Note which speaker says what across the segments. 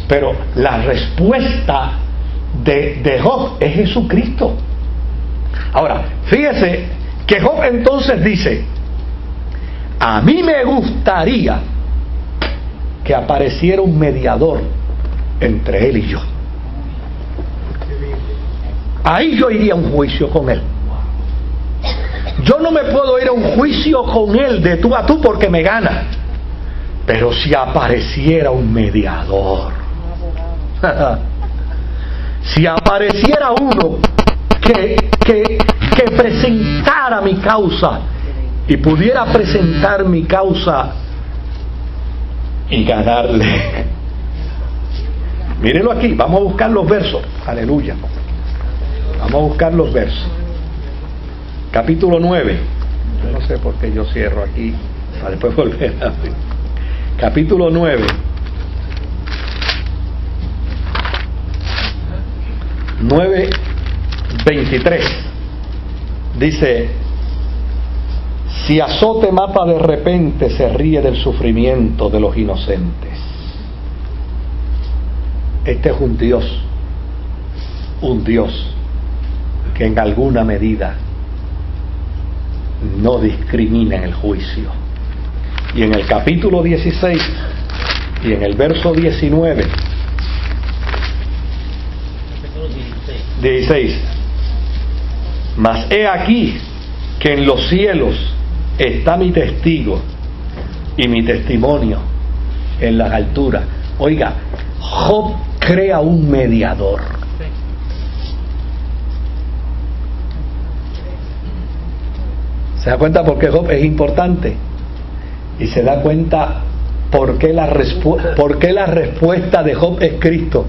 Speaker 1: Pero la respuesta de Job es Jesucristo. Ahora, fíjese que Job entonces dice: a mí me gustaría que apareciera un mediador entre él y yo. Ahí yo iría a un juicio con él. Yo no me puedo ir a un juicio con él de tú a tú porque me gana. Pero si apareciera un mediador, si apareciera uno que presentara mi causa y pudiera presentar mi causa y ganarle. Mírenlo aquí, vamos a buscar los versos. Aleluya. Vamos a buscar los versos. Capítulo 9. Yo no sé por qué yo cierro aquí para después volver a ver. Capítulo 9. 9:23. Dice: si azote mata de repente, se ríe del sufrimiento de los inocentes. Este es un Dios que en alguna medida no discrimina en el juicio. Y en el capítulo 16 y en el verso 19, 16, mas he aquí que en los cielos está mi testigo y mi testimonio en las alturas. Oiga, Job crea un mediador. ¿Se da cuenta por qué Job es importante? Y se da cuenta por qué la respuesta de Job es Cristo.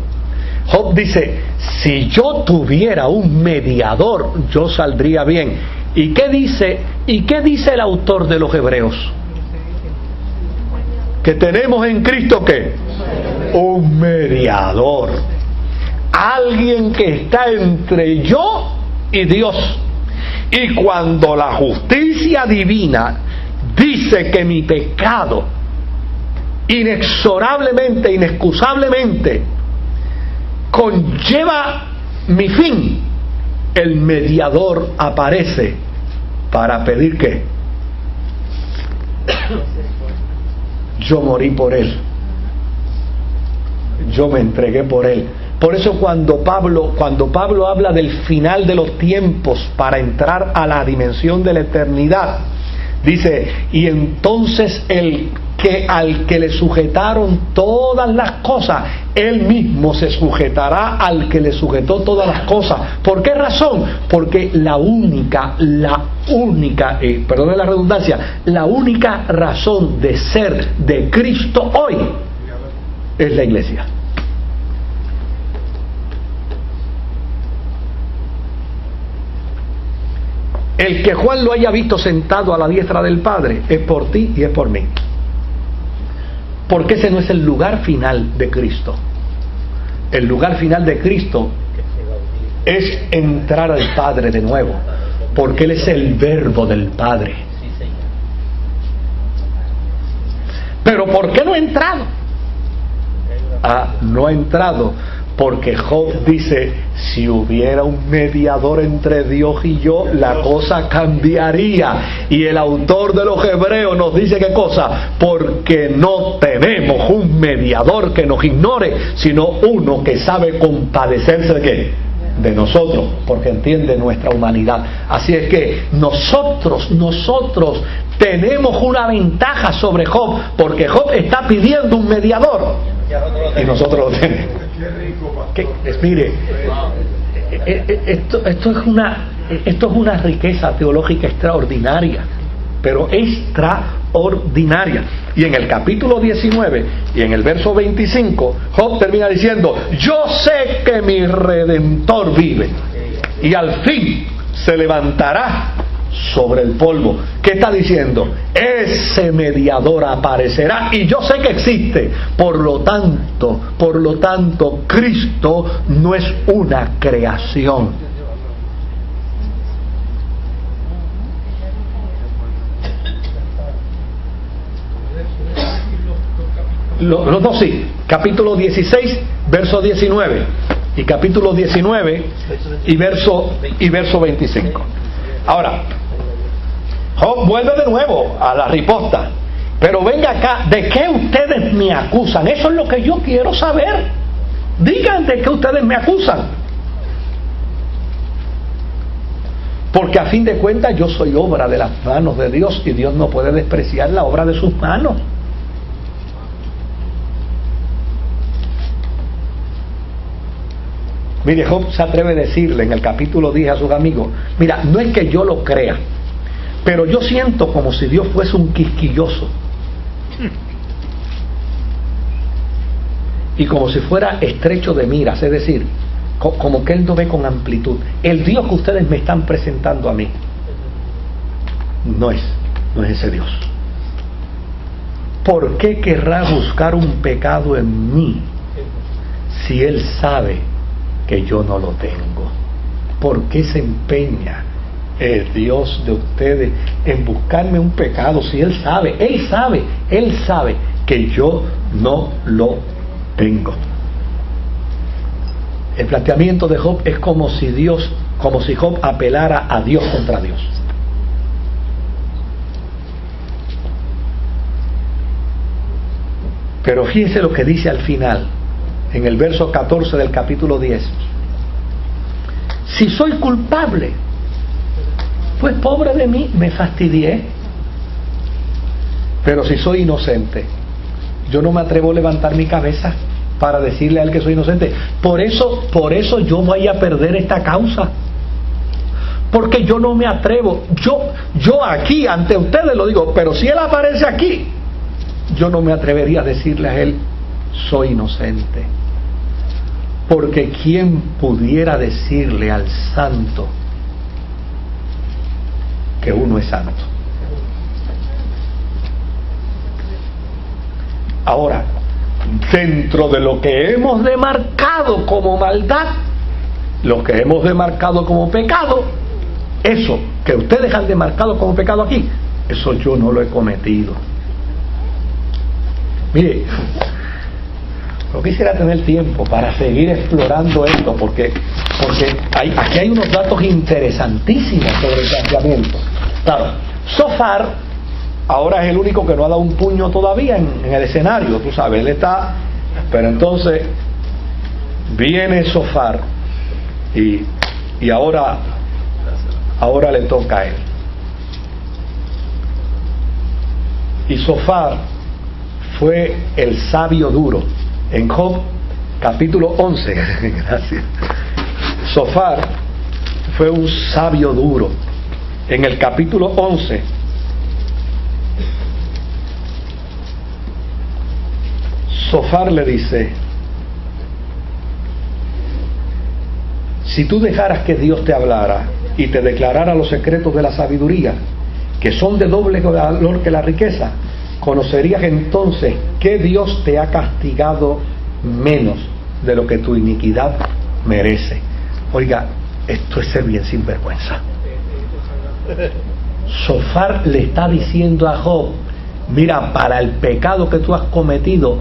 Speaker 1: Job dice: si yo tuviera un mediador, yo saldría bien. ¿Y qué dice el autor de los Hebreos? Que tenemos en Cristo ¿qué? Un mediador. Alguien que está entre yo y Dios. Y cuando la justicia divina dice que mi pecado inexorablemente, inexcusablemente conlleva mi fin, el mediador aparece para pedir que yo morí por él, yo me entregué por él. Por eso cuando Pablo habla del final de los tiempos para entrar a la dimensión de la eternidad, dice: y entonces al que le sujetaron todas las cosas, él mismo se sujetará al que le sujetó todas las cosas. ¿Por qué razón? Porque la única, perdone la redundancia, la única razón de ser de Cristo hoy es la iglesia. El que Juan lo haya visto sentado a la diestra del Padre es por ti y es por mí. Porque ese no es el lugar final de Cristo. El lugar final de Cristo es entrar al Padre de nuevo, porque Él es el verbo del Padre. Pero ¿por qué no ha entrado? No ha entrado porque Job dice: si hubiera un mediador entre Dios y yo, la cosa cambiaría. Y el autor de los Hebreos nos dice: ¿qué cosa? Porque no tenemos un mediador que nos ignore, sino uno que sabe compadecerse de ¿qué? De nosotros, porque entiende nuestra humanidad. Así es que nosotros tenemos una ventaja sobre Job, porque Job está pidiendo un mediador y nosotros lo tenemos. Mire, esto es una riqueza teológica extraordinaria, pero extraordinaria. Y en el capítulo 19 y en el verso 25, Job termina diciendo: yo sé que mi Redentor vive y al fin se levantará sobre el polvo. ¿Qué está diciendo? Ese mediador aparecerá y yo sé que existe. Por lo tanto, Cristo no es una creación. los dos sí, capítulo 16, verso 19, y capítulo 19 y verso 25. Ahora, Job vuelve de nuevo a la riposta. Pero venga acá, ¿de qué ustedes me acusan? Eso es lo que yo quiero saber. Digan de qué ustedes me acusan. Porque a fin de cuentas yo soy obra de las manos de Dios, y Dios no puede despreciar la obra de sus manos. Mire, Job se atreve a decirle en el capítulo 10 a sus amigos: mira, no es que yo lo crea, pero yo siento como si Dios fuese un quisquilloso, y como si fuera estrecho de miras, es decir, como que Él no ve con amplitud. El Dios que ustedes me están presentando a mí no es ese Dios. ¿Por qué querrá buscar un pecado en mí si Él sabe que yo no lo tengo? ¿Por qué se empeña el Dios de ustedes en buscarme un pecado si Él sabe que yo no lo tengo? El planteamiento de Job es como si Job apelara a Dios contra Dios. Pero fíjense lo que dice al final, en el verso 14 del capítulo 10. Si soy culpable, pues pobre de mí, me fastidié. Pero si soy inocente, yo no me atrevo a levantar mi cabeza para decirle a él que soy inocente. Por eso yo voy a perder esta causa. Porque yo no me atrevo. Yo aquí ante ustedes lo digo, pero si él aparece aquí, yo no me atrevería a decirle a él: soy inocente. Porque ¿quién pudiera decirle al santo que uno es santo? Ahora, dentro de lo que hemos demarcado como maldad, lo que hemos demarcado como pecado, eso que ustedes han demarcado como pecado aquí, eso yo no lo he cometido. Mire, no quisiera tener tiempo para seguir explorando esto, porque aquí hay unos datos interesantísimos sobre el planteamiento. Claro, Sofar ahora es el único que no ha dado un puño todavía en el escenario, tú sabes, él está. Pero entonces viene Sofar y ahora le toca a él. Y Sofar fue el sabio duro. En Job capítulo 11, gracias. Sofar fue un sabio duro. En el capítulo 11, Sofar le dice: si tú dejaras que Dios te hablara y te declarara los secretos de la sabiduría, que son de doble valor que la riqueza, conocerías entonces que Dios te ha castigado menos de lo que tu iniquidad merece. Oiga, esto es ser bien sinvergüenza. Sofar le está diciendo a Job: mira, para el pecado que tú has cometido,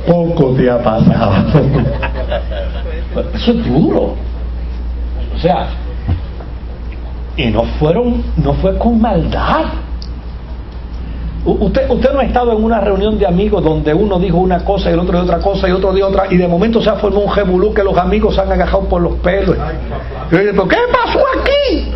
Speaker 1: poco te ha pasado. Eso es duro. O sea, y no fue con maldad. Usted no ha estado en una reunión de amigos donde uno dijo una cosa y el otro de otra cosa y otro de otra, y de momento se ha formado un revolú que los amigos se han agajado por los pelos. ¿Pero qué pasó aquí?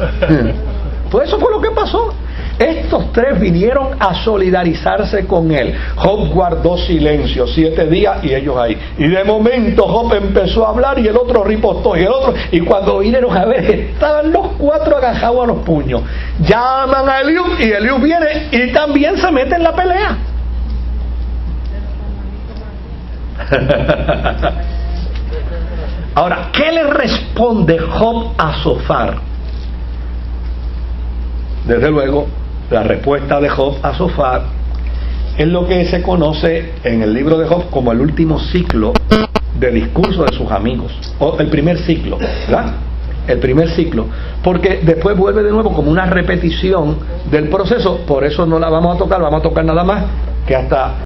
Speaker 1: Pues eso fue lo que pasó. Estos tres vinieron a solidarizarse con él. Job guardó silencio 7 días y ellos ahí. Y de momento Job empezó a hablar y el otro ripostó y el otro. Y cuando vinieron a ver, estaban los 4 agajados a los puños. Llaman a Eliú y Eliú viene y también se mete en la pelea. Ahora, ¿qué le responde Job a Sofar? Desde luego, la respuesta de Job a Sofar es lo que se conoce en el libro de Job como el último ciclo de discurso de sus amigos, o el primer ciclo, ¿verdad? El primer ciclo, porque después vuelve de nuevo como una repetición del proceso. Por eso no la vamos a tocar nada más que hasta